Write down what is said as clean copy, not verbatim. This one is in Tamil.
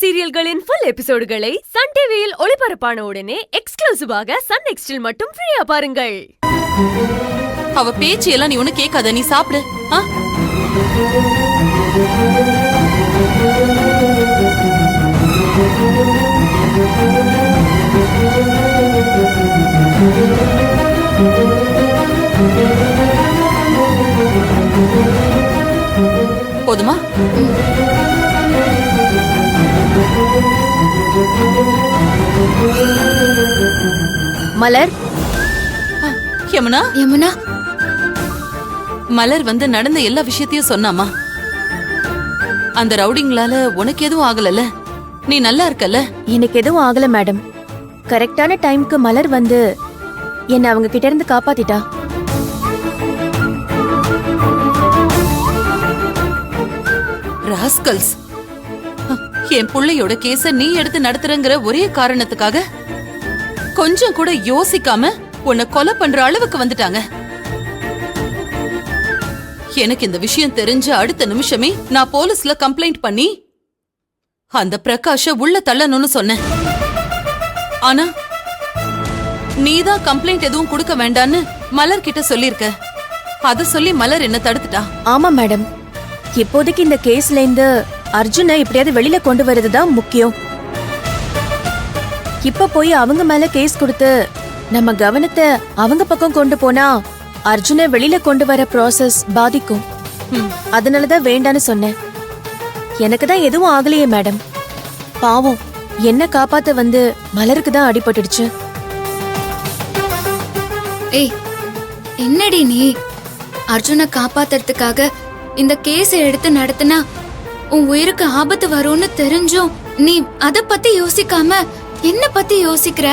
சீரியல்களின் ஃபுல் எபிசோடுகளை சன் டிவியில் ஒளிபரப்பான உடனே எக்ஸ்க்ளூசிவாக சன் நெக்ஸ்டில் மட்டும் ஃப்ரீயா பாருங்கள். அவ பேச்சு எல்லாம் நீ ஒண்ணு கேட்காத, நீ சாப்பிடு. போதுமா? மலர், யமுனா, யமுனா, மலர் வந்து நடந்த எல்லா விஷயத்தையும் சொன்னாமா. அந்த ரவுடிங்களால உனக்கு எதுவும் ஆகலல்ல? நீ நல்லா இருக்கல? எனக்கு எதுவும் ஆகல மேடம். கரெக்டான டைம்க்கு மலர் வந்து என்ன அவங்க கிட்ட இருந்து காப்பாத்திட்டா. ராஸ்கல்ஸ், என் புள்ளையோட கேஸ நீ எடுத்து நடத்துறங்கிற ஒரே காரணத்துக்காக கொஞ்சம் கூட யோசிக்காம உன்னை கொலை பண்ற அளவுக்கு வந்துட்டாங்க. எனக்கு இந்த விஷயம் தெரிஞ்ச அடுத்த நிமிஷமே நான் போலீஸ்ல கம்ப்ளைண்ட் பண்ணி அந்த பிரகாஷ உள்ள தள்ளணும்னு சொன்னேன். ஆனா நீதான் கம்ப்ளைண்ட் எதுவும் கொடுக்க வேண்டான்னு மலர் கிட்ட சொல்லிருக்க. அத சொல்லி மலர் என்ன தடுத்துட்டா. ஆமா மேடம், இப்போதைக்கு இந்த கேஸ்ல இருந்து அர்ஜுனை எப்படியாவது வெளியில கொண்டு வரதுதான் முக்கியம். இப்ப போய் அவங்க மேல கேஸ் கொடுத்து நம்ம கவனத்தை அவங்க பக்கம் கொண்டு போனா அர்ஜுனை வெளியில கொண்டு வர ப்ராசஸ் பாதிக்கும். அதனாலதான் வேண்டான்னு சொன்னேன். எனக்கு தான் எதுவும் ஆகலையே மேடம். பாவம், என்ன காப்பாத்த வந்து மலருக்கு தான் அடிபட்டுடுச்சு. ஏய், என்னடி நீ? அர்ஜுனை காப்பாத்துறதுக்காக இந்த கேஸை எடுத்து நடத்தினா உன் உயிருக்கு ஆபத்து வரும்னு தெரிஞ்சும் நீ அத பத்தி யோசிக்காம என்ன பத்தி யோசிக்கிற?